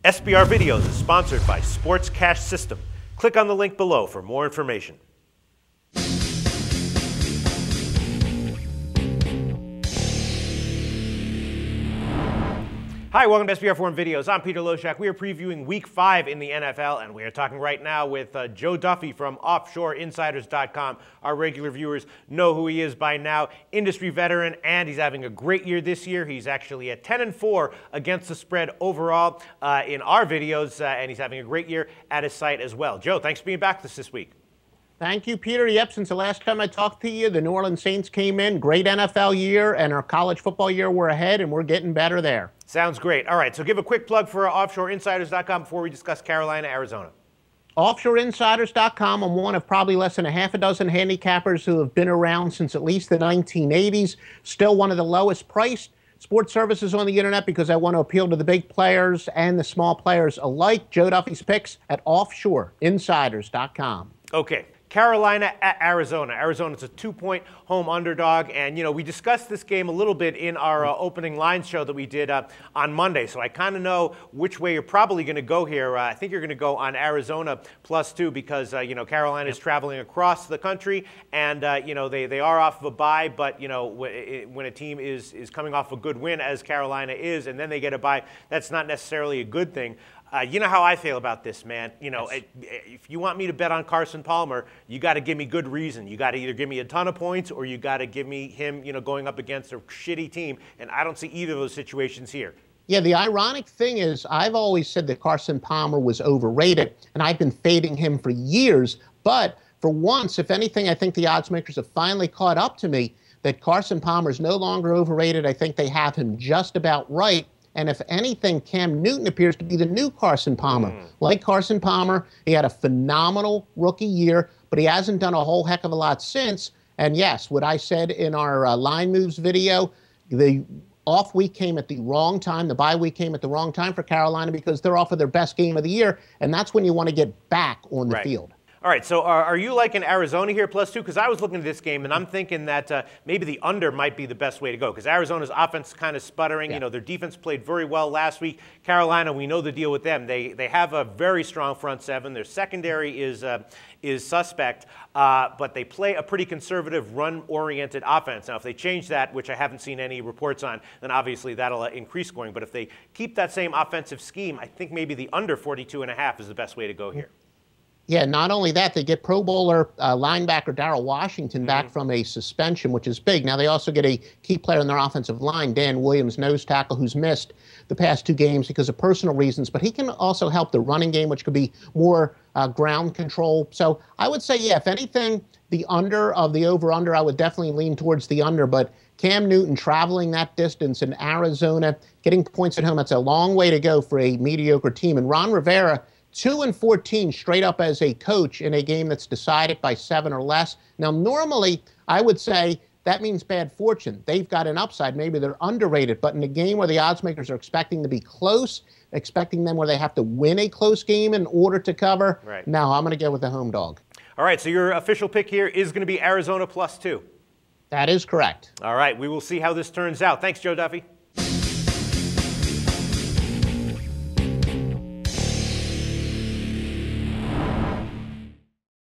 SBR Videos is sponsored by Sports Cash System. Click on the link below for more information. Hi, welcome to SBRForum Videos. I'm Peter Loshak. We are previewing Week 5 in the NFL, and we are talking right now with Joe Duffy from OffshoreInsiders.com. Our regular viewers know who he is by now. Industry veteran, and he's having a great year this year. He's actually at 10-4 against the spread overall in our videos, and he's having a great year at his site as well. Joe, thanks for being back with us this week. Thank you, Peter. Yep, since the last time I talked to you, the New Orleans Saints came in. Great NFL year, and our college football year, we're ahead, and we're getting better there. Sounds great. All right, so give a quick plug for OffshoreInsiders.com before we discuss Carolina, Arizona. OffshoreInsiders.com. I'm one of probably less than a half a dozen handicappers who have been around since at least the 1980s. Still one of the lowest priced sports services on the internet because I want to appeal to the big players and the small players alike. Joe Duffy's picks at OffshoreInsiders.com. Okay. Carolina at Arizona. Arizona's a 2-point home underdog, and, you know, we discussed this game a little bit in our opening lines show that we did on Monday, so I kind of know which way you're probably going to go here. I think you're going to go on Arizona +2 because, you know, Carolina is traveling across the country, and, you know, they are off of a bye, but, you know, when a team is coming off a good win, as Carolina is, and then they get a bye, that's not necessarily a good thing. You know how I feel about this, man. You know, if you want me to bet on Carson Palmer, you got to give me good reason. You got to either give me a ton of points or you got to give me him, you know, going up against a shitty team. And I don't see either of those situations here. Yeah, the ironic thing is I've always said that Carson Palmer was overrated, and I've been fading him for years. But for once, if anything, I think the odds makers have finally caught up to me that Carson Palmer is no longer overrated. I think they have him just about right. And if anything, Cam Newton appears to be the new Carson Palmer. Like Carson Palmer, he had a phenomenal rookie year, but he hasn't done a whole heck of a lot since. And yes, what I said in our line moves video, the off week came at the wrong time. The bye week came at the wrong time for Carolina because they're off of their best game of the year, and that's when you want to get back on the field. All right, so are you liking Arizona here +2? Because I was looking at this game, and I'm thinking that maybe the under might be the best way to go because Arizona's offense is kind of sputtering. You know, their defense played very well last week. Carolina, we know the deal with them. They have a very strong front seven. Their secondary is suspect, but they play a pretty conservative, run-oriented offense. Now, if they change that, which I haven't seen any reports on, then obviously that'll increase scoring. But if they keep that same offensive scheme, I think maybe the under 42.5 is the best way to go here. Yeah, not only that, they get Pro Bowler linebacker Darrell Washington back from a suspension, which is big. Now, they also get a key player in their offensive line, Dan Williams, nose tackle, who's missed the past 2 games because of personal reasons. But he can also help the running game, which could be more ground control. So I would say, yeah, if anything, the under of the over-under, I would definitely lean towards the under. But Cam Newton traveling that distance in Arizona, getting points at home, that's a long way to go for a mediocre team. And Ron Rivera, 2-14 straight up as a coach in a game that's decided by 7 or less. Now, normally, I would say that means bad fortune. They've got an upside. Maybe they're underrated. But in a game where the odds makers are expecting to be close, expecting them where they have to win a close game in order to cover, no, I'm going to go with the home dog. All right, so your official pick here is going to be Arizona +2. That is correct. All right, we will see how this turns out. Thanks, Joe Duffy.